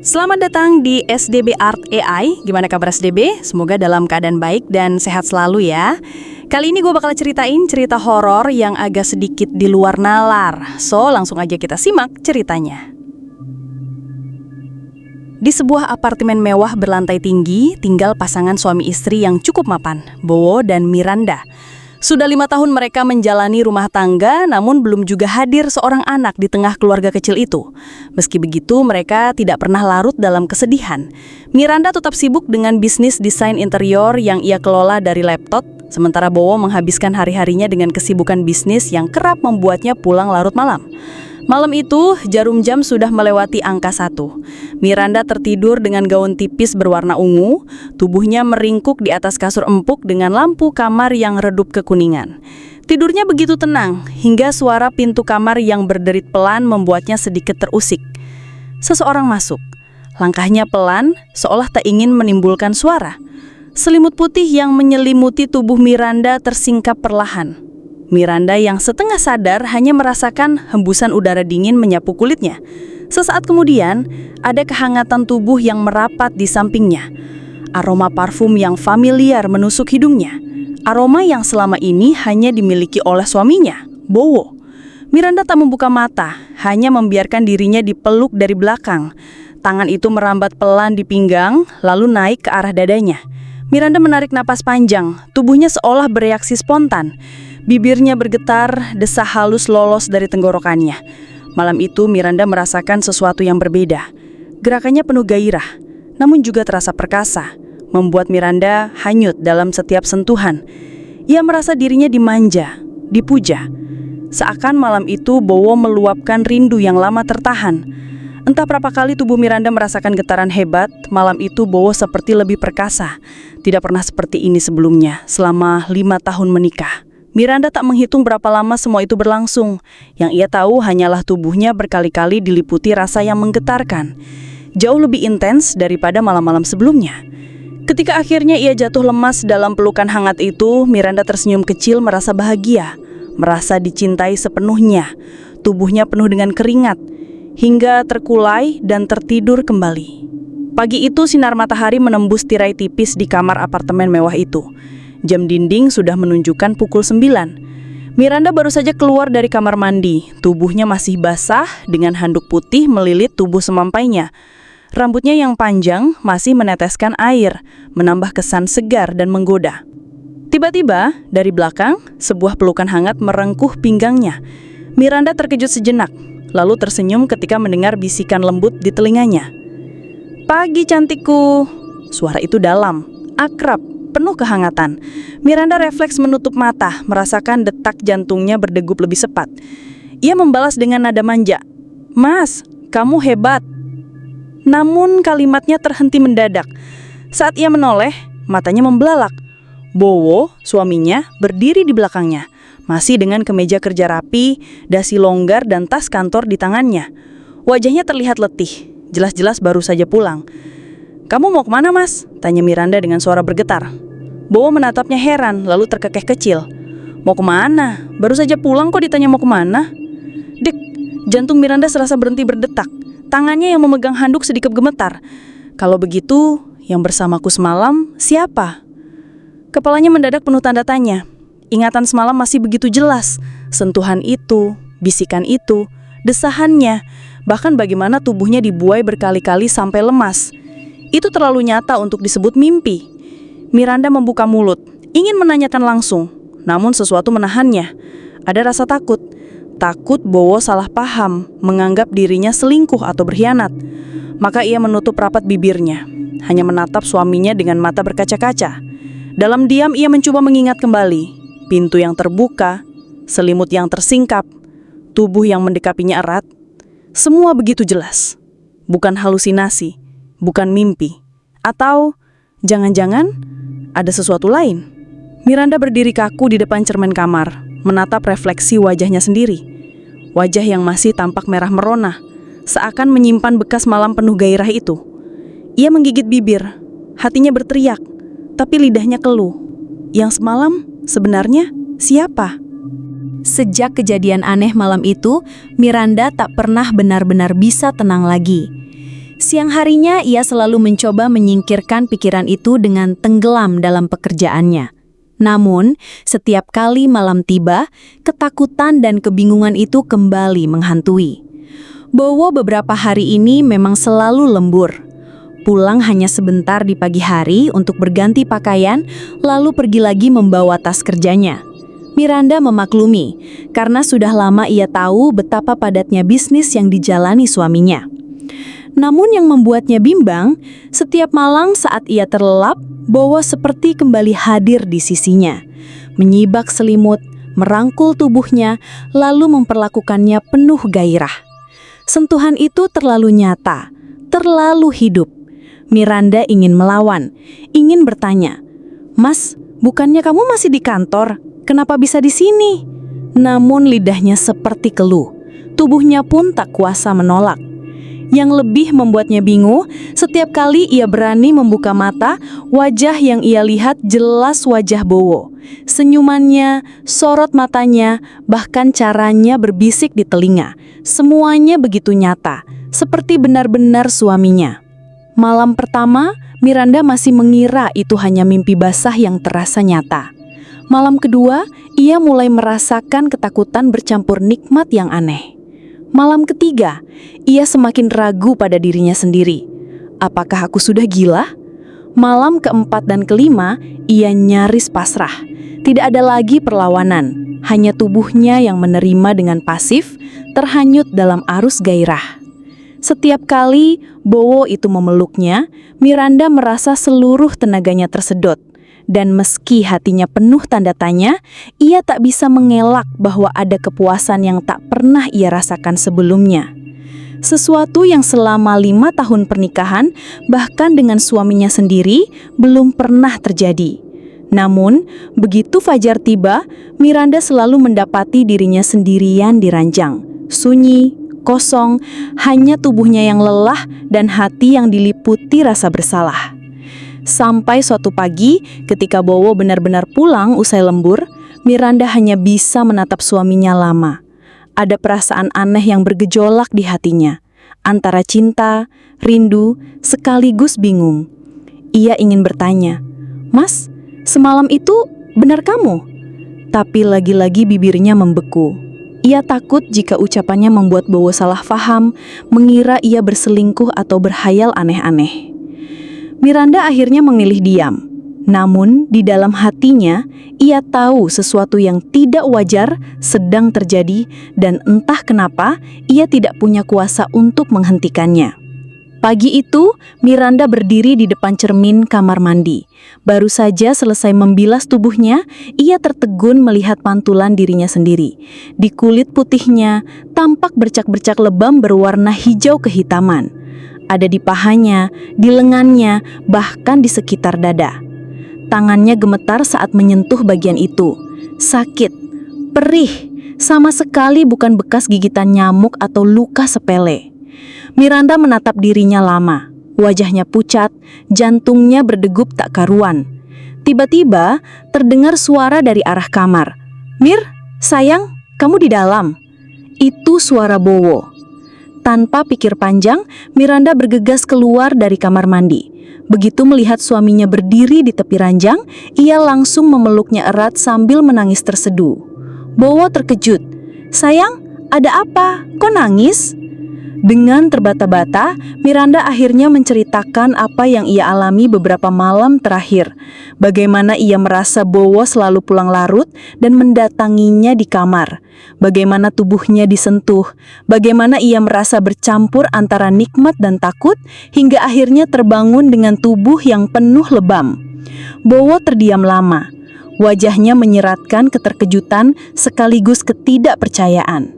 Selamat datang di SDB Art AI. Gimana kabar SDB? Semoga dalam keadaan baik dan sehat selalu ya. Kali ini gue bakal ceritain cerita horor yang agak sedikit di luar nalar. So, langsung aja kita simak ceritanya. Di sebuah apartemen mewah berlantai tinggi, tinggal pasangan suami istri yang cukup mapan, Bowo dan Miranda. Sudah 5 tahun mereka menjalani rumah tangga, namun belum juga hadir seorang anak di tengah keluarga kecil itu. Meski begitu, mereka tidak pernah larut dalam kesedihan. Miranda tetap sibuk dengan bisnis desain interior yang ia kelola dari laptop, sementara Bowo menghabiskan hari-harinya dengan kesibukan bisnis yang kerap membuatnya pulang larut malam. Malam itu, jarum jam sudah melewati angka 1. Miranda tertidur dengan gaun tipis berwarna ungu, tubuhnya meringkuk di atas kasur empuk dengan lampu kamar yang redup kekuningan. Tidurnya begitu tenang, hingga suara pintu kamar yang berderit pelan membuatnya sedikit terusik. Seseorang masuk. Langkahnya pelan, seolah tak ingin menimbulkan suara. Selimut putih yang menyelimuti tubuh Miranda tersingkap perlahan. Miranda yang setengah sadar hanya merasakan hembusan udara dingin menyapu kulitnya. Sesaat kemudian, ada kehangatan tubuh yang merapat di sampingnya. Aroma parfum yang familiar menusuk hidungnya. Aroma yang selama ini hanya dimiliki oleh suaminya, Bowo. Miranda tak membuka mata, hanya membiarkan dirinya dipeluk dari belakang. Tangan itu merambat pelan di pinggang, lalu naik ke arah dadanya. Miranda menarik napas panjang, tubuhnya seolah bereaksi spontan. Bibirnya bergetar, desah halus lolos dari tenggorokannya. Malam itu Miranda merasakan sesuatu yang berbeda. Gerakannya penuh gairah, namun juga terasa perkasa, membuat Miranda hanyut dalam setiap sentuhan. Ia merasa dirinya dimanja, dipuja. Seakan malam itu Bowo meluapkan rindu yang lama tertahan. Entah berapa kali tubuh Miranda merasakan getaran hebat, malam itu Bowo seperti lebih perkasa. Tidak pernah seperti ini sebelumnya, selama 5 tahun menikah. Miranda tak menghitung berapa lama semua itu berlangsung. Yang ia tahu hanyalah tubuhnya berkali-kali diliputi rasa yang menggetarkan. Jauh lebih intens daripada malam-malam sebelumnya. Ketika akhirnya ia jatuh lemas dalam pelukan hangat itu, Miranda tersenyum kecil merasa bahagia. Merasa dicintai sepenuhnya. Tubuhnya penuh dengan keringat. Hingga terkulai dan tertidur kembali. Pagi itu sinar matahari menembus tirai tipis di kamar apartemen mewah itu. Jam dinding sudah menunjukkan pukul 9. Miranda baru saja keluar dari kamar mandi. Tubuhnya masih basah dengan handuk putih melilit tubuh semampainya. Rambutnya yang panjang masih meneteskan air, menambah kesan segar dan menggoda. Tiba-tiba, dari belakang, sebuah pelukan hangat merengkuh pinggangnya. Miranda terkejut sejenak, lalu tersenyum ketika mendengar bisikan lembut di telinganya. "Pagi cantikku." Suara itu dalam, akrab, penuh kehangatan. Miranda refleks menutup mata, merasakan detak jantungnya berdegup lebih cepat. Ia membalas dengan nada manja, "Mas, kamu hebat." Namun kalimatnya terhenti mendadak. Saat ia menoleh, matanya membelalak. Bowo, suaminya, berdiri di belakangnya, masih dengan kemeja kerja rapi, dasi longgar dan tas kantor di tangannya. Wajahnya terlihat letih, jelas-jelas baru saja pulang. "Kamu mau kemana, Mas?" tanya Miranda dengan suara bergetar. Bowo menatapnya heran, lalu terkekeh kecil. "Mau kemana? Baru saja pulang kok ditanya mau kemana?" Dik, jantung Miranda serasa berhenti berdetak. Tangannya yang memegang handuk sedikit gemetar. Kalau begitu, yang bersamaku semalam siapa? Kepalanya mendadak penuh tanda tanya. Ingatan semalam masih begitu jelas. Sentuhan itu, bisikan itu, desahannya, bahkan bagaimana tubuhnya dibuai berkali-kali sampai lemas. Itu terlalu nyata untuk disebut mimpi. Miranda membuka mulut, ingin menanyakan langsung, namun sesuatu menahannya. Ada rasa takut. Takut Bowo salah paham, menganggap dirinya selingkuh atau berkhianat. Maka ia menutup rapat bibirnya, hanya menatap suaminya dengan mata berkaca-kaca. Dalam diam ia mencoba mengingat kembali. Pintu yang terbuka, selimut yang tersingkap, tubuh yang mendekapinya erat. Semua begitu jelas. Bukan halusinasi. Bukan mimpi. Atau jangan-jangan ada sesuatu lain. Miranda berdiri kaku di depan cermin kamar, menatap refleksi wajahnya sendiri. Wajah yang masih tampak merah merona, seakan menyimpan bekas malam penuh gairah itu. Ia menggigit bibir, hatinya berteriak, tapi lidahnya keluh. Yang semalam sebenarnya siapa? Sejak kejadian aneh malam itu, Miranda tak pernah benar-benar bisa tenang lagi. Siang harinya ia selalu mencoba menyingkirkan pikiran itu dengan tenggelam dalam pekerjaannya. Namun, setiap kali malam tiba, ketakutan dan kebingungan itu kembali menghantui. Bowo beberapa hari ini memang selalu lembur. Pulang hanya sebentar di pagi hari untuk berganti pakaian, lalu pergi lagi membawa tas kerjanya. Miranda memaklumi, karena sudah lama ia tahu betapa padatnya bisnis yang dijalani suaminya. Namun yang membuatnya bimbang, setiap malam saat ia terlelap, Bowo seperti kembali hadir di sisinya. Menyibak selimut, merangkul tubuhnya, lalu memperlakukannya penuh gairah. Sentuhan itu terlalu nyata, terlalu hidup. Miranda ingin melawan, ingin bertanya, "Mas, bukannya kamu masih di kantor? Kenapa bisa di sini?" Namun lidahnya seperti keluh. Tubuhnya pun tak kuasa menolak. Yang lebih membuatnya bingung, setiap kali ia berani membuka mata, wajah yang ia lihat jelas wajah Bowo. Senyumannya, sorot matanya, bahkan caranya berbisik di telinga. Semuanya begitu nyata, seperti benar-benar suaminya. Malam pertama, Miranda masih mengira itu hanya mimpi basah yang terasa nyata. Malam kedua, ia mulai merasakan ketakutan bercampur nikmat yang aneh. Malam ketiga, ia semakin ragu pada dirinya sendiri. Apakah aku sudah gila? Malam keempat dan kelima, ia nyaris pasrah. Tidak ada lagi perlawanan, hanya tubuhnya yang menerima dengan pasif, terhanyut dalam arus gairah. Setiap kali Bowo itu memeluknya, Miranda merasa seluruh tenaganya tersedot. Dan meski hatinya penuh tanda tanya, ia tak bisa mengelak bahwa ada kepuasan yang tak pernah ia rasakan sebelumnya. Sesuatu yang selama 5 tahun pernikahan, bahkan dengan suaminya sendiri, belum pernah terjadi. Namun, begitu fajar tiba, Miranda selalu mendapati dirinya sendirian di ranjang. Sunyi, kosong, hanya tubuhnya yang lelah dan hati yang diliputi rasa bersalah. Sampai suatu pagi, ketika Bowo benar-benar pulang usai lembur, Miranda hanya bisa menatap suaminya lama. Ada perasaan aneh yang bergejolak di hatinya, antara cinta, rindu, sekaligus bingung. Ia ingin bertanya, "Mas, semalam itu benar kamu?" Tapi lagi-lagi bibirnya membeku. Ia takut jika ucapannya membuat Bowo salah faham, mengira ia berselingkuh atau berhayal aneh-aneh. Miranda akhirnya memilih diam. Namun, di dalam hatinya, ia tahu sesuatu yang tidak wajar sedang terjadi dan entah kenapa ia tidak punya kuasa untuk menghentikannya. Pagi itu, Miranda berdiri di depan cermin kamar mandi. Baru saja selesai membilas tubuhnya, ia tertegun melihat pantulan dirinya sendiri. Di kulit putihnya, tampak bercak-bercak lebam berwarna hijau kehitaman. Ada di pahanya, di lengannya, bahkan di sekitar dada. Tangannya gemetar saat menyentuh bagian itu. Sakit, perih, sama sekali bukan bekas gigitan nyamuk atau luka sepele. Miranda menatap dirinya lama. Wajahnya pucat, jantungnya berdegup tak karuan. Tiba-tiba, terdengar suara dari arah kamar. "Mir, sayang, kamu di dalam." Itu suara Bowo. Tanpa pikir panjang, Miranda bergegas keluar dari kamar mandi. Begitu melihat suaminya berdiri di tepi ranjang, ia langsung memeluknya erat sambil menangis terseduh. Bowo terkejut. "Sayang, ada apa? Kok nangis?" Dengan terbata-bata, Miranda akhirnya menceritakan apa yang ia alami beberapa malam terakhir. Bagaimana ia merasa Bowo selalu pulang larut dan mendatanginya di kamar. Bagaimana tubuhnya disentuh. Bagaimana ia merasa bercampur antara nikmat dan takut, hingga akhirnya terbangun dengan tubuh yang penuh lebam. Bowo terdiam lama. Wajahnya menyeratkan keterkejutan sekaligus ketidakpercayaan.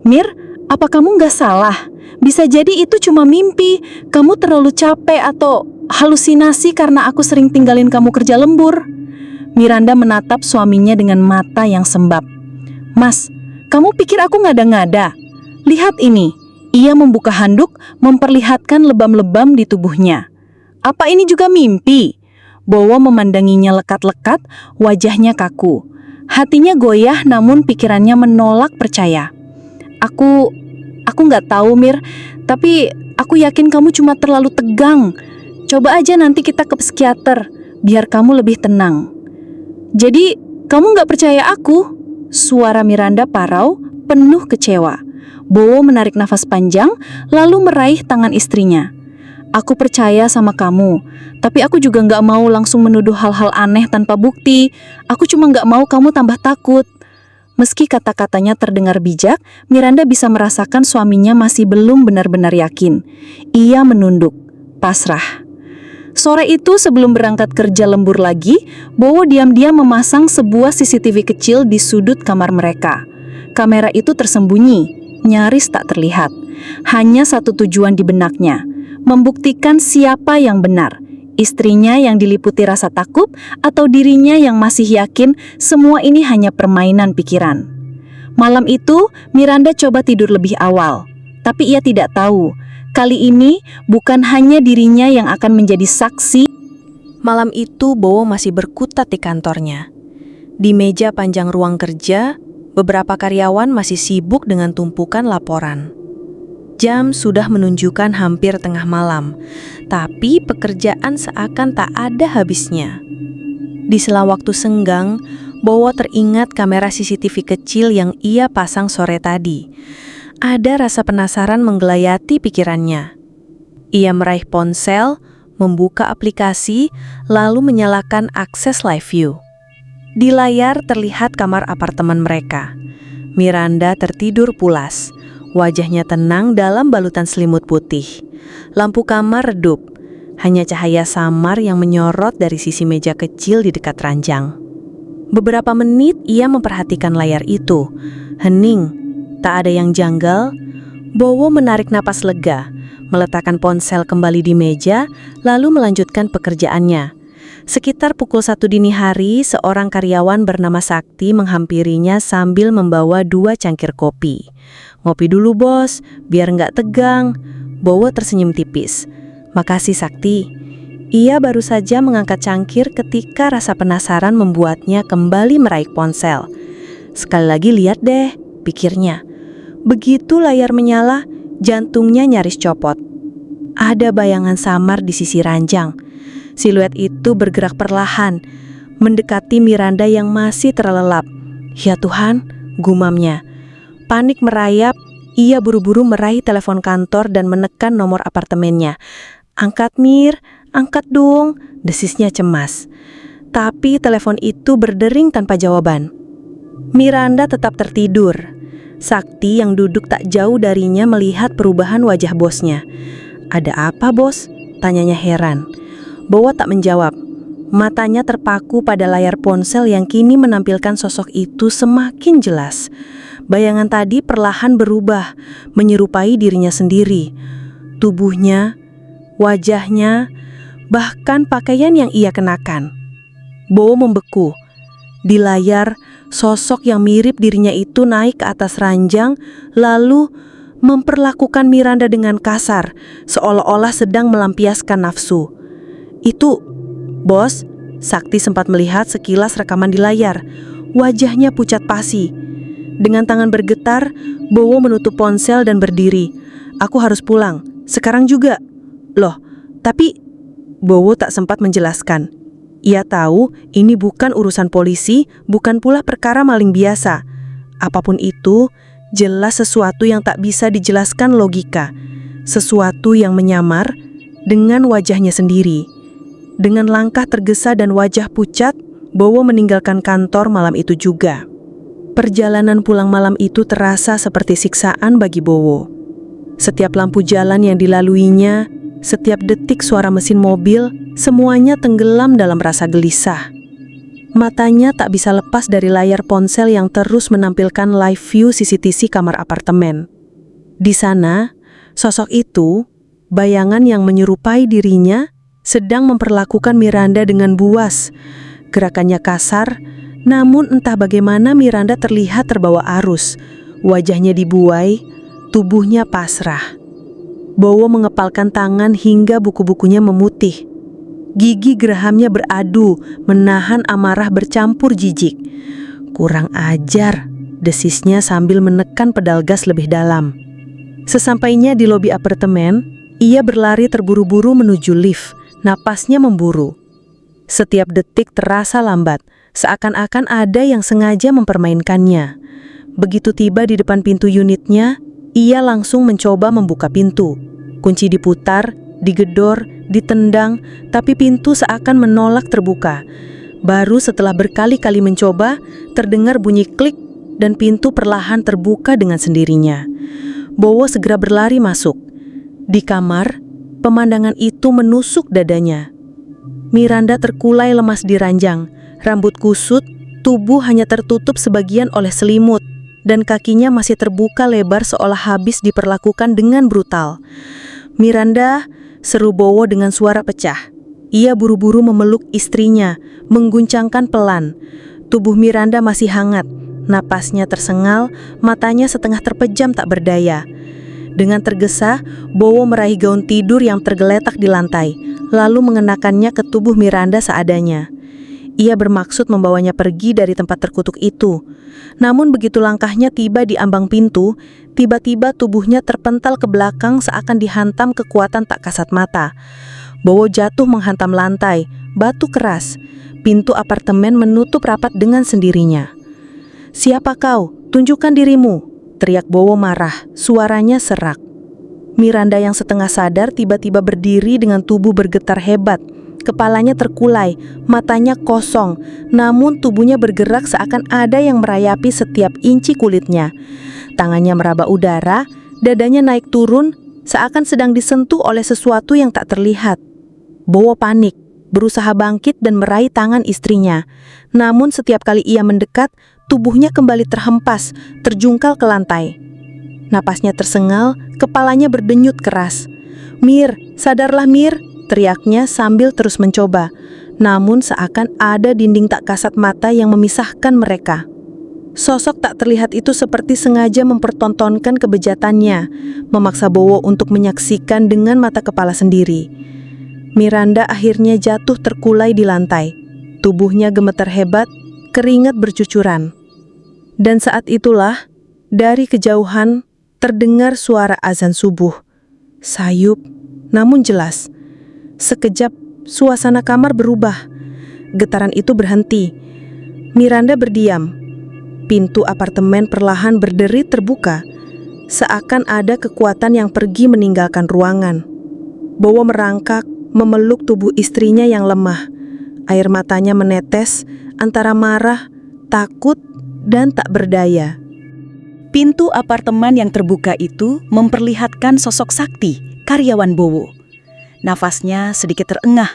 "Mir, apa kamu nggak salah? Bisa jadi itu cuma mimpi, kamu terlalu capek atau halusinasi karena aku sering tinggalin kamu kerja lembur." Miranda menatap suaminya dengan mata yang sembab. "Mas, kamu pikir aku ngada-ngada? Lihat ini." Ia membuka handuk, memperlihatkan lebam-lebam di tubuhnya. "Apa ini juga mimpi?" Bowo memandanginya lekat-lekat, wajahnya kaku. Hatinya goyah namun pikirannya menolak percaya. Aku nggak tahu, Mir, tapi Aku yakin kamu cuma terlalu tegang. Coba aja nanti kita ke psikiater, biar kamu lebih tenang. Jadi, kamu nggak percaya aku? Suara Miranda parau, penuh kecewa. Bowo menarik nafas panjang, lalu meraih tangan istrinya. Aku percaya sama kamu, tapi aku juga nggak mau langsung menuduh hal-hal aneh tanpa bukti. Aku cuma nggak mau kamu tambah takut. Meski kata-katanya terdengar bijak, Miranda bisa merasakan suaminya masih belum benar-benar yakin. Ia menunduk, pasrah. Sore itu sebelum berangkat kerja lembur lagi, Bowo diam-diam memasang sebuah CCTV kecil di sudut kamar mereka. Kamera itu tersembunyi, nyaris tak terlihat. Hanya satu tujuan di benaknya, membuktikan siapa yang benar, istrinya yang diliputi rasa takut atau dirinya yang masih yakin semua ini hanya permainan pikiran. Malam itu, Miranda coba tidur lebih awal, tapi ia tidak tahu, kali ini bukan hanya dirinya yang akan menjadi saksi. Malam itu Bowo masih berkutat di kantornya. Di meja panjang ruang kerja, beberapa karyawan masih sibuk dengan tumpukan laporan. Jam sudah menunjukkan hampir tengah malam, tapi pekerjaan seakan tak ada habisnya. Di sela waktu senggang, Bowo teringat kamera CCTV kecil yang ia pasang sore tadi. Ada rasa penasaran menggelayati pikirannya. Ia meraih ponsel, membuka aplikasi, lalu menyalakan akses live view. Di layar terlihat kamar apartemen mereka. Miranda tertidur pulas. Wajahnya tenang dalam balutan selimut putih. Lampu kamar redup. Hanya cahaya samar yang menyorot dari sisi meja kecil di dekat ranjang. Beberapa menit ia memperhatikan layar itu. Hening, tak ada yang janggal. Bowo menarik napas lega, meletakkan ponsel kembali di meja, lalu melanjutkan pekerjaannya. Sekitar pukul 1 dini hari, seorang karyawan bernama Sakti menghampirinya sambil membawa 2 cangkir kopi. "Ngopi dulu bos, biar nggak tegang." Bowo tersenyum tipis. "Makasih Sakti." Ia baru saja mengangkat cangkir ketika rasa penasaran membuatnya kembali meraih ponsel. "Sekali lagi lihat deh," pikirnya. Begitu layar menyala, jantungnya nyaris copot. Ada bayangan samar di sisi ranjang. Siluet itu bergerak perlahan, mendekati Miranda yang masih terlelap. "Ya Tuhan," gumamnya. Panik merayap, ia buru-buru meraih telepon kantor dan menekan nomor apartemennya. "Angkat Mir, angkat dong," desisnya cemas. Tapi telepon itu berdering tanpa jawaban. Miranda tetap tertidur. Sakti yang duduk tak jauh darinya melihat perubahan wajah bosnya. "Ada apa bos?" tanyanya heran. Bowo tak menjawab. Matanya terpaku pada layar ponsel yang kini menampilkan sosok itu semakin jelas. Bayangan tadi perlahan berubah, menyerupai dirinya sendiri. Tubuhnya, wajahnya, bahkan pakaian yang ia kenakan. Bowo membeku. Di layar, sosok yang mirip dirinya itu naik ke atas ranjang, lalu memperlakukan Miranda dengan kasar, seolah-olah sedang melampiaskan nafsu. "Itu, bos," Sakti sempat melihat sekilas rekaman di layar. Wajahnya pucat pasi. Dengan tangan bergetar, Bowo menutup ponsel dan berdiri. "Aku harus pulang, sekarang juga." "Loh, tapi..." Bowo tak sempat menjelaskan. Ia tahu ini bukan urusan polisi, bukan pula perkara maling biasa. Apapun itu, jelas sesuatu yang tak bisa dijelaskan logika. Sesuatu yang menyamar dengan wajahnya sendiri. Dengan langkah tergesa dan wajah pucat, Bowo meninggalkan kantor malam itu juga. Perjalanan pulang malam itu terasa seperti siksaan bagi Bowo. Setiap lampu jalan yang dilaluinya, setiap detik suara mesin mobil, semuanya tenggelam dalam rasa gelisah. Matanya tak bisa lepas dari layar ponsel yang terus menampilkan live view CCTV kamar apartemen. Di sana, sosok itu, bayangan yang menyerupai dirinya, sedang memperlakukan Miranda dengan buas. Gerakannya kasar, namun entah bagaimana Miranda terlihat terbawa arus. Wajahnya dibuai, tubuhnya pasrah. Bowo mengepalkan tangan hingga buku-bukunya memutih. Gigi gerahamnya beradu, menahan amarah bercampur jijik. "Kurang ajar," desisnya sambil menekan pedal gas lebih dalam. Sesampainya di lobi apartemen, Ia berlari terburu-buru menuju lift, napasnya memburu. Setiap detik terasa lambat, seakan-akan ada yang sengaja mempermainkannya. Begitu tiba di depan pintu unitnya, ia langsung mencoba membuka pintu. Kunci diputar, digedor, ditendang, tapi pintu seakan menolak terbuka. Baru setelah berkali-kali mencoba, terdengar bunyi klik dan pintu perlahan terbuka dengan sendirinya. Bowo segera berlari masuk. Di kamar, pemandangan itu menusuk dadanya. Miranda terkulai lemas di ranjang, rambut kusut, tubuh hanya tertutup sebagian oleh selimut, dan kakinya masih terbuka lebar seolah habis diperlakukan dengan brutal. "Miranda!" seru Bowo dengan suara pecah. Ia buru-buru memeluk istrinya, mengguncangkan pelan. Tubuh Miranda masih hangat, napasnya tersengal, matanya setengah terpejam tak berdaya. Dengan tergesa, Bowo meraih gaun tidur yang tergeletak di lantai, lalu mengenakannya ke tubuh Miranda seadanya. Ia bermaksud membawanya pergi dari tempat terkutuk itu. Namun begitu langkahnya tiba di ambang pintu, tiba-tiba tubuhnya terpental ke belakang seakan dihantam kekuatan tak kasat mata. Bowo jatuh menghantam lantai, batu keras. Pintu apartemen menutup rapat dengan sendirinya. "Siapa kau? Tunjukkan dirimu!" teriak Bowo marah, suaranya serak. Miranda yang setengah sadar tiba-tiba berdiri dengan tubuh bergetar hebat. Kepalanya terkulai, matanya kosong, namun tubuhnya bergerak seakan ada yang merayapi setiap inci kulitnya. Tangannya meraba udara, dadanya naik turun, seakan sedang disentuh oleh sesuatu yang tak terlihat. Bowo panik, berusaha bangkit dan meraih tangan istrinya. Namun setiap kali ia mendekat, tubuhnya kembali terhempas, terjungkal ke lantai. Napasnya tersengal, kepalanya berdenyut keras. "Mir, sadarlah Mir!" teriaknya sambil terus mencoba. Namun seakan ada dinding tak kasat mata yang memisahkan mereka. Sosok tak terlihat itu seperti sengaja mempertontonkan kebejatannya, memaksa Bowo untuk menyaksikan dengan mata kepala sendiri. Miranda akhirnya jatuh terkulai di lantai. Tubuhnya gemetar hebat, keringat bercucuran. Dan saat itulah, dari kejauhan, terdengar suara azan subuh. Sayup, namun jelas. Sekejap, suasana kamar berubah. Getaran itu berhenti. Miranda berdiam. Pintu apartemen perlahan berderit terbuka, seakan ada kekuatan yang pergi meninggalkan ruangan. Bowo merangkak, memeluk tubuh istrinya yang lemah. Air matanya menetes antara marah, takut, dan tak berdaya. Pintu apartemen yang terbuka itu memperlihatkan sosok Sakti, karyawan Bowo. Nafasnya sedikit terengah.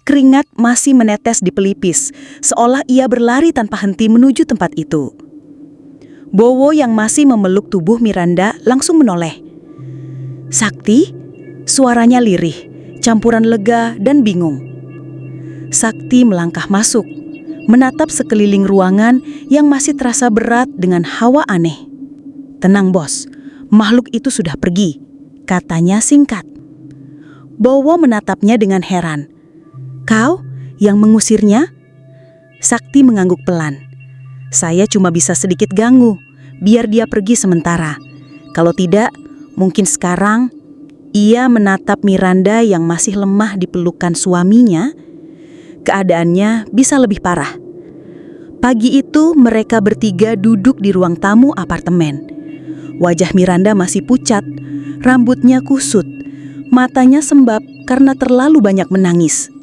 Keringat masih menetes di pelipis, seolah ia berlari tanpa henti menuju tempat itu. Bowo yang masih memeluk tubuh Miranda langsung menoleh. "Sakti?" Suaranya lirih, campuran lega dan bingung. Sakti melangkah masuk, menatap sekeliling ruangan yang masih terasa berat dengan hawa aneh. "Tenang bos, makhluk itu sudah pergi," katanya singkat. Bowo menatapnya dengan heran. "Kau yang mengusirnya?" Sakti mengangguk pelan. "Saya cuma bisa sedikit ganggu, biar dia pergi sementara. Kalau tidak, mungkin sekarang..." Ia menatap Miranda yang masih lemah di pelukan suaminya. Keadaannya bisa lebih parah. Pagi itu mereka bertiga duduk di ruang tamu apartemen. Wajah Miranda masih pucat, rambutnya kusut, matanya sembab karena terlalu banyak menangis.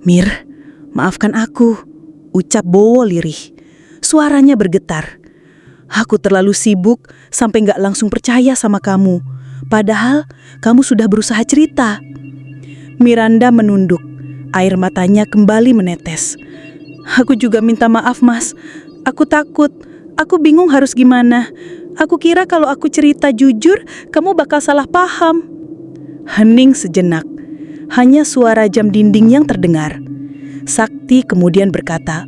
"Mir, maafkan aku," ucap Bowo lirih. Suaranya bergetar. "Aku terlalu sibuk sampai gak langsung percaya sama kamu. Padahal kamu sudah berusaha cerita." Miranda menunduk, air matanya kembali menetes. "Aku juga minta maaf mas, aku takut, aku bingung harus gimana. Aku kira kalau aku cerita jujur, kamu bakal salah paham." Hening sejenak, hanya suara jam dinding yang terdengar. Sakti kemudian berkata,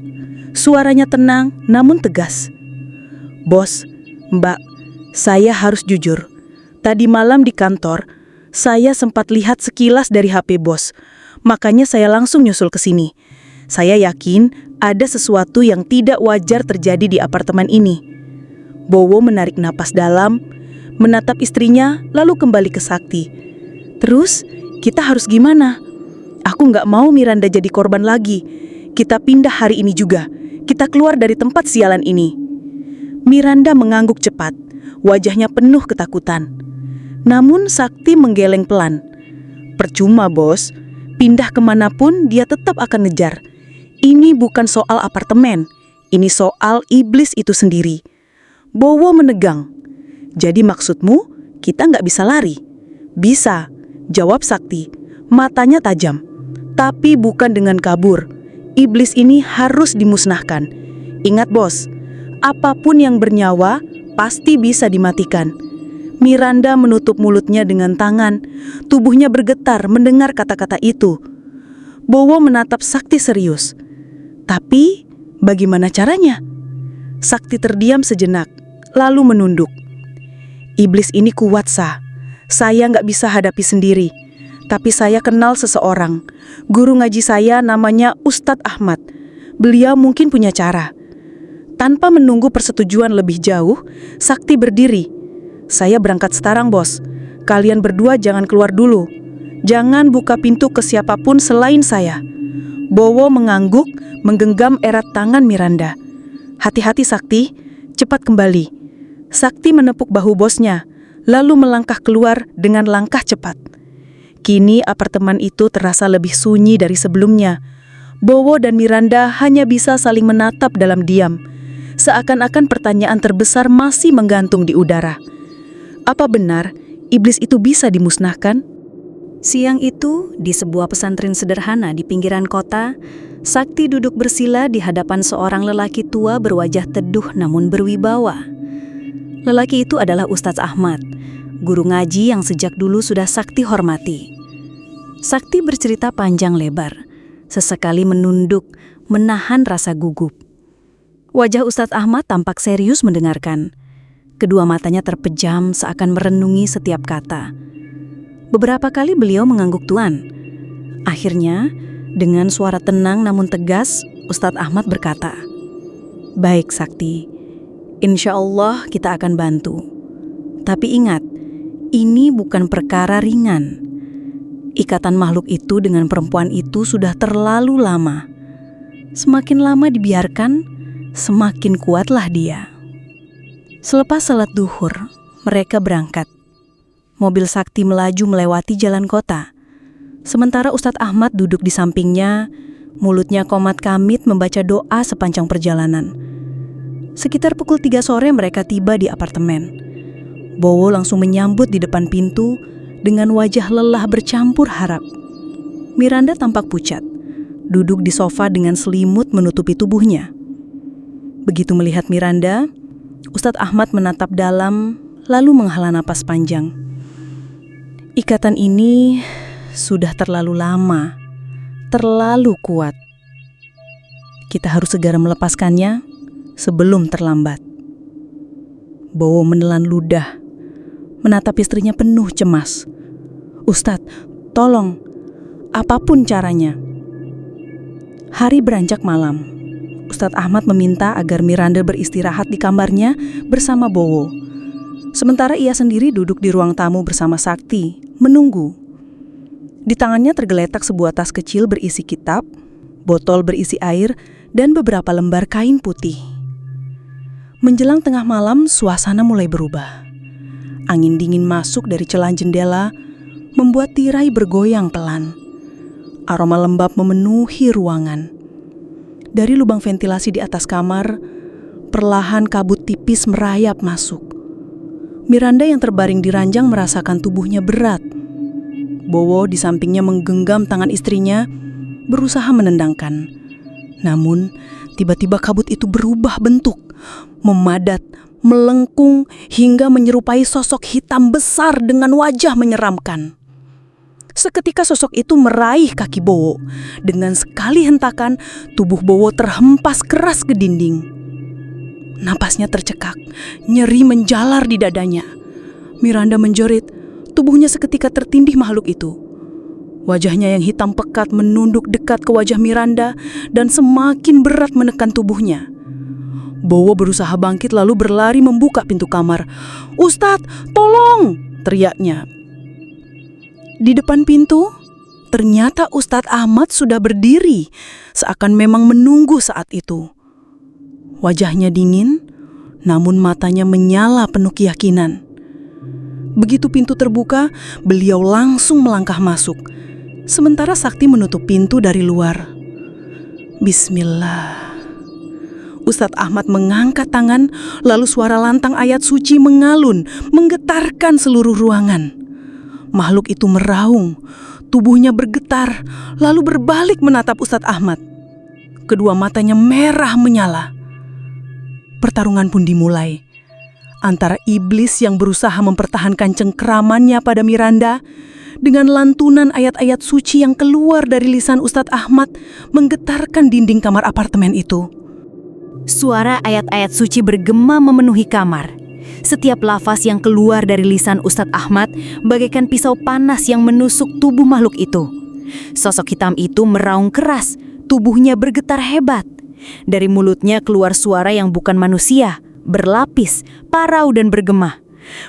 suaranya tenang namun tegas. "Bos, Mbak, saya harus jujur. Tadi malam di kantor, saya sempat lihat sekilas dari HP bos. Makanya saya langsung nyusul ke sini. Saya yakin ada sesuatu yang tidak wajar terjadi di apartemen ini." Bowo menarik napas dalam, menatap istrinya lalu kembali ke Sakti. Terus, kita harus gimana? Aku nggak mau Miranda jadi korban lagi. Kita pindah hari ini juga. Kita keluar dari tempat sialan ini. Miranda mengangguk cepat. Wajahnya penuh ketakutan. Namun Sakti menggeleng pelan. Percuma, bos. Pindah kemanapun dia tetap akan ngejar. Ini bukan soal apartemen. Ini soal iblis itu sendiri. Bowo menegang. Jadi maksudmu kita nggak bisa lari? Bisa, jawab Sakti. Matanya tajam. Tapi bukan dengan kabur. Iblis ini harus dimusnahkan. Ingat bos, apapun yang bernyawa pasti bisa dimatikan. Miranda menutup mulutnya dengan tangan. Tubuhnya bergetar mendengar kata-kata itu. Bowo menatap Sakti serius. Tapi bagaimana caranya? Sakti terdiam sejenak, lalu menunduk. Iblis ini kuat, Sa. Saya nggak bisa hadapi sendiri. Tapi saya kenal seseorang. Guru ngaji saya namanya Ustadz Ahmad. Beliau mungkin punya cara. Tanpa menunggu persetujuan lebih jauh, Sakti berdiri. Saya berangkat sekarang, bos. Kalian berdua jangan keluar dulu. Jangan buka pintu ke siapapun selain saya. Bowo mengangguk, menggenggam erat tangan Miranda. Hati-hati Sakti, cepat kembali. Sakti menepuk bahu bosnya, lalu melangkah keluar dengan langkah cepat. Kini apartemen itu terasa lebih sunyi dari sebelumnya. Bowo dan Miranda hanya bisa saling menatap dalam diam. Seakan-akan pertanyaan terbesar masih menggantung di udara. Apa benar iblis itu bisa dimusnahkan? Siang itu, di sebuah pesantren sederhana di pinggiran kota, Sakti duduk bersila di hadapan seorang lelaki tua berwajah teduh namun berwibawa. Lelaki itu adalah Ustadz Ahmad, guru ngaji yang sejak dulu sudah Sakti hormati. Sakti bercerita panjang lebar, sesekali menunduk, menahan rasa gugup. Wajah Ustadz Ahmad tampak serius mendengarkan. Kedua matanya terpejam seakan merenungi setiap kata. Beberapa kali beliau mengangguk tuan. Akhirnya, dengan suara tenang namun tegas, Ustadz Ahmad berkata, "Baik Sakti, insya Allah kita akan bantu. Tapi ingat, ini bukan perkara ringan. Ikatan makhluk itu dengan perempuan itu sudah terlalu lama. Semakin lama dibiarkan, semakin kuatlah dia." Selepas salat duhur, mereka berangkat. Mobil Sakti melaju melewati jalan kota. Sementara Ustadz Ahmad duduk di sampingnya, mulutnya komat kamit membaca doa sepanjang perjalanan. Sekitar pukul 3 sore mereka tiba di apartemen. Bowo langsung menyambut di depan pintu dengan wajah lelah bercampur harap. Miranda tampak pucat, duduk di sofa dengan selimut menutupi tubuhnya. Begitu melihat Miranda, Ustadz Ahmad menatap dalam lalu menghela napas panjang. Ikatan ini sudah terlalu lama, terlalu kuat. Kita harus segera melepaskannya sebelum terlambat. Bowo menelan ludah, menatap istrinya penuh cemas. "Ustadz, tolong, apapun caranya." Hari beranjak malam. Ustadz Ahmad meminta agar Miranda beristirahat di kamarnya bersama Bowo. Sementara ia sendiri duduk di ruang tamu bersama Sakti, menunggu. Di tangannya tergeletak sebuah tas kecil berisi kitab, botol berisi air, dan beberapa lembar kain putih. Menjelang tengah malam, suasana mulai berubah. Angin dingin masuk dari celah jendela, membuat tirai bergoyang pelan. Aroma lembab memenuhi ruangan. Dari lubang ventilasi di atas kamar, perlahan kabut tipis merayap masuk. Miranda yang terbaring di ranjang merasakan tubuhnya berat. Bowo di sampingnya menggenggam tangan istrinya, berusaha menendangkan. Namun, tiba-tiba kabut itu berubah bentuk, memadat, melengkung, hingga menyerupai sosok hitam besar dengan wajah menyeramkan. Seketika sosok itu meraih kaki Bowo. Dengan sekali hentakan, tubuh Bowo terhempas keras ke dinding. Napasnya tercekak, nyeri menjalar di dadanya. Miranda menjerit, tubuhnya seketika tertindih makhluk itu. Wajahnya yang hitam pekat menunduk dekat ke wajah Miranda dan semakin berat menekan tubuhnya. Bowo berusaha bangkit lalu berlari membuka pintu kamar. "Ustadz, tolong!" teriaknya. Di depan pintu, ternyata Ustadz Ahmad sudah berdiri, seakan memang menunggu saat itu. Wajahnya dingin, namun matanya menyala penuh keyakinan. Begitu pintu terbuka, beliau langsung melangkah masuk. Sementara Sakti menutup pintu dari luar. Bismillah. Ustadz Ahmad mengangkat tangan, lalu suara lantang ayat suci mengalun, menggetarkan seluruh ruangan. Makhluk itu meraung, tubuhnya bergetar, lalu berbalik menatap Ustadz Ahmad. Kedua matanya merah menyala. Pertarungan pun dimulai. Antara iblis yang berusaha mempertahankan cengkramannya pada Miranda dengan lantunan ayat-ayat suci yang keluar dari lisan Ustadz Ahmad menggetarkan dinding kamar apartemen itu. Suara ayat-ayat suci bergema memenuhi kamar. Setiap lafaz yang keluar dari lisan Ustadz Ahmad bagaikan pisau panas yang menusuk tubuh makhluk itu. Sosok hitam itu meraung keras, tubuhnya bergetar hebat. Dari mulutnya keluar suara yang bukan manusia, berlapis, parau dan bergema.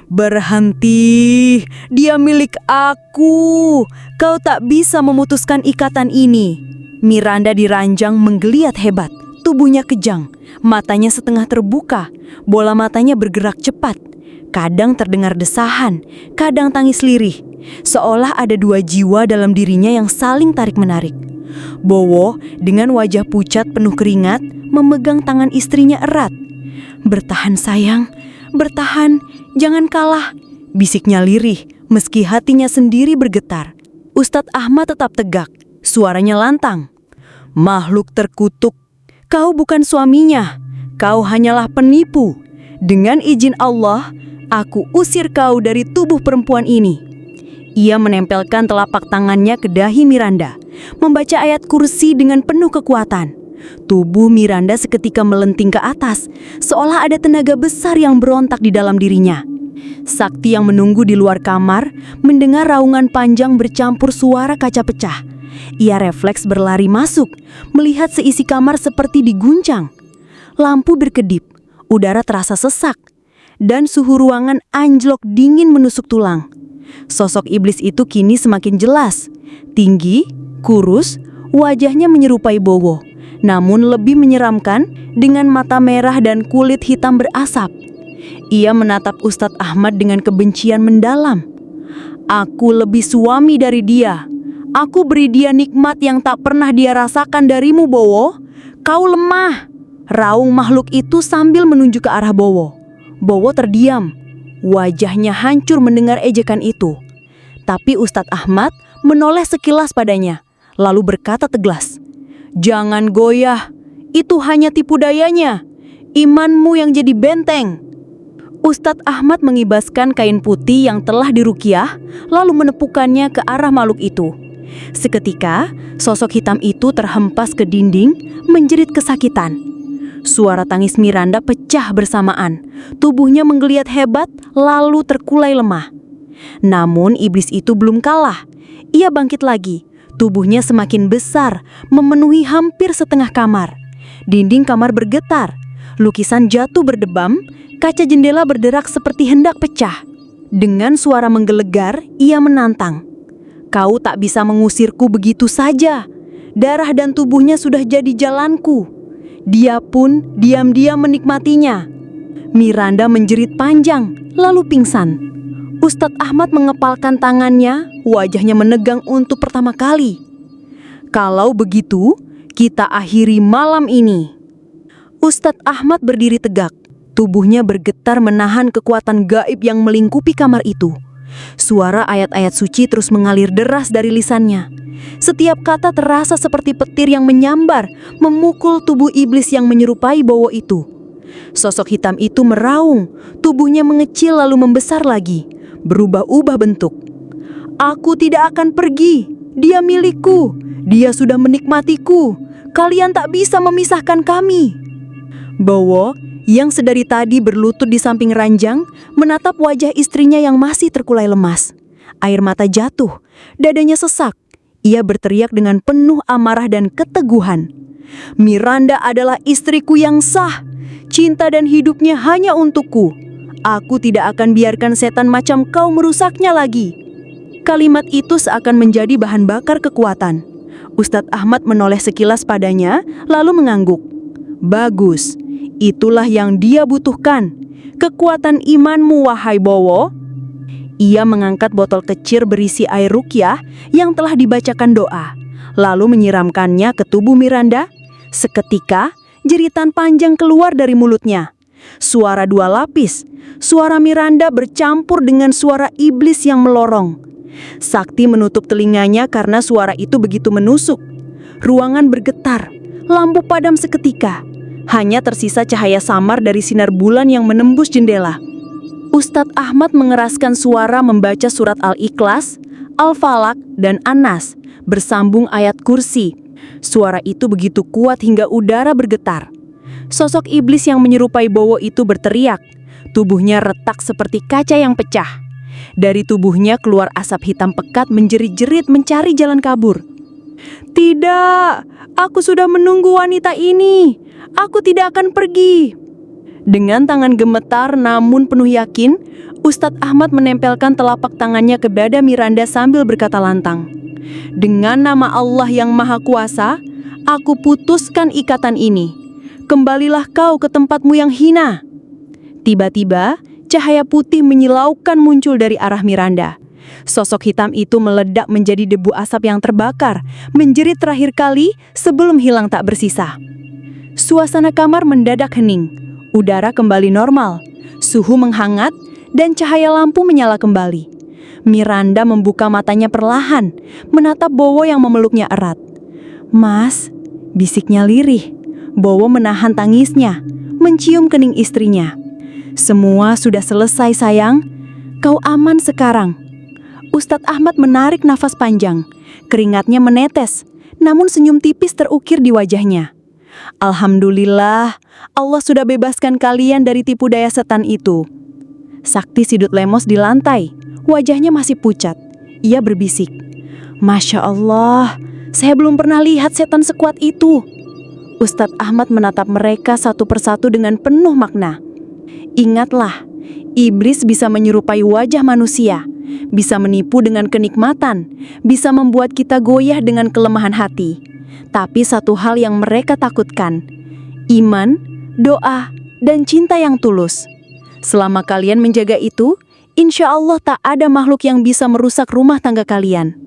"Berhenti, dia milik aku. Kau tak bisa memutuskan ikatan ini." Miranda diranjang menggeliat hebat, tubuhnya kejang, matanya setengah terbuka, bola matanya bergerak cepat. Kadang terdengar desahan, kadang tangis lirih, seolah ada dua jiwa dalam dirinya yang saling tarik-menarik. Bowo dengan wajah pucat penuh keringat memegang tangan istrinya erat. "Bertahan sayang, bertahan, jangan kalah," bisiknya lirih meski hatinya sendiri bergetar. Ustadz Ahmad tetap tegak, suaranya lantang. "Makhluk terkutuk, kau bukan suaminya, kau hanyalah penipu. Dengan izin Allah, aku usir kau dari tubuh perempuan ini." Ia menempelkan telapak tangannya ke dahi Miranda, membaca ayat kursi dengan penuh kekuatan. Tubuh Miranda seketika melenting ke atas, seolah ada tenaga besar yang berontak di dalam dirinya. Sakti yang menunggu di luar kamar mendengar raungan panjang bercampur suara kaca pecah. Ia refleks berlari masuk, melihat seisi kamar seperti diguncang. Lampu berkedip, udara terasa sesak, dan suhu ruangan anjlok dingin menusuk tulang. Sosok iblis itu kini semakin jelas. Tinggi, kurus, wajahnya menyerupai Bowo, namun lebih menyeramkan dengan mata merah dan kulit hitam berasap. Ia menatap Ustadz Ahmad dengan kebencian mendalam. "Aku lebih suami dari dia. Aku beri dia nikmat yang tak pernah dia rasakan darimu, Bowo. Kau lemah." Raung makhluk itu sambil menunjuk ke arah Bowo. Bowo terdiam. Wajahnya hancur mendengar ejekan itu. Tapi Ustadz Ahmad menoleh sekilas padanya, lalu berkata tegas, "Jangan goyah, itu hanya tipu dayanya. Imanmu yang jadi benteng." Ustadz Ahmad mengibaskan kain putih yang telah diruqyah, lalu menepukannya ke arah makhluk itu. Seketika, sosok hitam itu terhempas ke dinding, menjerit kesakitan. Suara tangis Miranda pecah bersamaan. Tubuhnya menggeliat hebat, lalu terkulai lemah. Namun iblis itu belum kalah. Ia bangkit lagi. Tubuhnya semakin besar, memenuhi hampir setengah kamar. Dinding kamar bergetar. Lukisan jatuh berdebam, kaca jendela berderak seperti hendak pecah. Dengan suara menggelegar, ia menantang. "Kau tak bisa mengusirku begitu saja. Darah dan tubuhnya sudah jadi jalanku." Dia pun diam-diam menikmatinya. Miranda menjerit panjang, lalu pingsan. Ustadz Ahmad mengepalkan tangannya, wajahnya menegang untuk pertama kali. "Kalau begitu, kita akhiri malam ini." Ustadz Ahmad berdiri tegak. Tubuhnya bergetar menahan kekuatan gaib yang melingkupi kamar itu. Suara ayat-ayat suci terus mengalir deras dari lisannya. Setiap kata terasa seperti petir yang menyambar, memukul tubuh iblis yang menyerupai Bowo itu. Sosok hitam itu meraung, tubuhnya mengecil lalu membesar lagi, berubah-ubah bentuk. "Aku tidak akan pergi, dia milikku, dia sudah menikmatiku, kalian tak bisa memisahkan kami." Bowo yang sedari tadi berlutut di samping ranjang, menatap wajah istrinya yang masih terkulai lemas. Air mata jatuh, dadanya sesak. Ia berteriak dengan penuh amarah dan keteguhan. "Miranda adalah istriku yang sah. Cinta dan hidupnya hanya untukku. Aku tidak akan biarkan setan macam kau merusaknya lagi." Kalimat itu seakan menjadi bahan bakar kekuatan. Ustadz Ahmad menoleh sekilas padanya, lalu mengangguk. Bagus, itulah yang dia butuhkan. Kekuatan imanmu, wahai Bowo. Ia mengangkat botol kecil berisi air ruqyah yang telah dibacakan doa, lalu menyiramkannya ke tubuh Miranda. Seketika, jeritan panjang keluar dari mulutnya. Suara dua lapis, suara Miranda bercampur dengan suara iblis yang melorong. Sakti menutup telinganya karena suara itu begitu menusuk. Ruangan bergetar, lampu padam seketika. Hanya tersisa cahaya samar dari sinar bulan yang menembus jendela. Ustadz Ahmad mengeraskan suara membaca surat Al-Ikhlas, Al-Falaq, dan An-Nas, bersambung ayat kursi. Suara itu begitu kuat hingga udara bergetar. Sosok iblis yang menyerupai Bowo itu berteriak. Tubuhnya retak seperti kaca yang pecah. Dari tubuhnya keluar asap hitam pekat menjerit-jerit mencari jalan kabur. Tidak, aku sudah menunggu wanita ini. Aku tidak akan pergi. Dengan tangan gemetar namun penuh yakin, Ustadz Ahmad menempelkan telapak tangannya ke dada Miranda sambil berkata lantang. Dengan nama Allah yang Maha Kuasa, aku putuskan ikatan ini. Kembalilah kau ke tempatmu yang hina. Tiba-tiba, cahaya putih menyilaukan muncul dari arah Miranda. Sosok hitam itu meledak menjadi debu asap yang terbakar, menjerit terakhir kali sebelum hilang tak bersisa. Suasana kamar mendadak hening, udara kembali normal, suhu menghangat, dan cahaya lampu menyala kembali. Miranda membuka matanya perlahan, menatap Bowo yang memeluknya erat. Mas, bisiknya lirih. Bowo menahan tangisnya, mencium kening istrinya. Semua sudah selesai sayang, kau aman sekarang. Ustadz Ahmad menarik nafas panjang, keringatnya menetes, namun senyum tipis terukir di wajahnya. Alhamdulillah, Allah sudah bebaskan kalian dari tipu daya setan itu. Sakti sudut lemos di lantai, wajahnya masih pucat. Ia berbisik, Masya Allah, saya belum pernah lihat setan sekuat itu. Ustadz Ahmad menatap mereka satu persatu dengan penuh makna. Ingatlah, iblis bisa menyerupai wajah manusia, bisa menipu dengan kenikmatan, bisa membuat kita goyah dengan kelemahan hati. Tapi satu hal yang mereka takutkan, iman, doa, dan cinta yang tulus. Selama kalian menjaga itu, insya Allah tak ada makhluk yang bisa merusak rumah tangga kalian.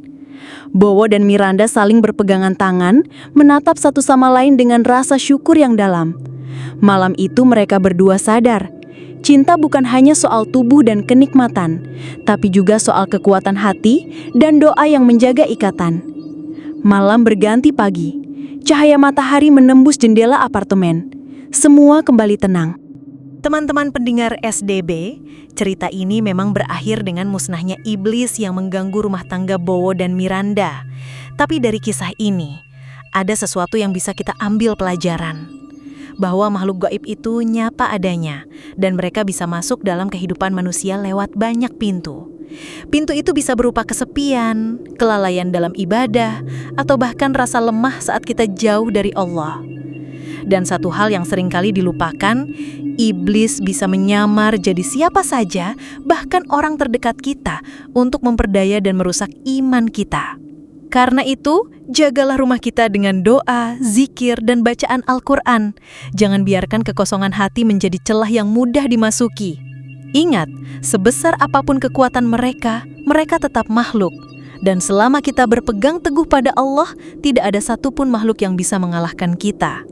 Bowo dan Miranda saling berpegangan tangan, menatap satu sama lain dengan rasa syukur yang dalam. Malam itu mereka berdua sadar, cinta bukan hanya soal tubuh dan kenikmatan, tapi juga soal kekuatan hati dan doa yang menjaga ikatan. Malam berganti pagi, cahaya matahari menembus jendela apartemen. Semua kembali tenang. Teman-teman pendengar SDB, cerita ini memang berakhir dengan musnahnya iblis yang mengganggu rumah tangga Bowo dan Miranda. Tapi dari kisah ini, ada sesuatu yang bisa kita ambil pelajaran. Bahwa makhluk gaib itu nyapa adanya, dan mereka bisa masuk dalam kehidupan manusia lewat banyak pintu. Pintu itu bisa berupa kesepian, kelalaian dalam ibadah, atau bahkan rasa lemah saat kita jauh dari Allah. Dan satu hal yang seringkali dilupakan, iblis bisa menyamar jadi siapa saja, bahkan orang terdekat kita, untuk memperdaya dan merusak iman kita. Karena itu, jagalah rumah kita dengan doa, zikir, dan bacaan Al-Quran. Jangan biarkan kekosongan hati menjadi celah yang mudah dimasuki. Ingat, sebesar apapun kekuatan mereka, mereka tetap makhluk. Dan selama kita berpegang teguh pada Allah, tidak ada satupun makhluk yang bisa mengalahkan kita.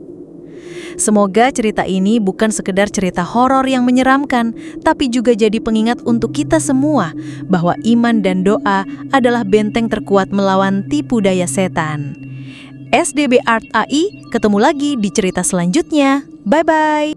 Semoga cerita ini bukan sekedar cerita horor yang menyeramkan, tapi juga jadi pengingat untuk kita semua bahwa iman dan doa adalah benteng terkuat melawan tipu daya setan. SDB Art AI, ketemu lagi di cerita selanjutnya. Bye-bye!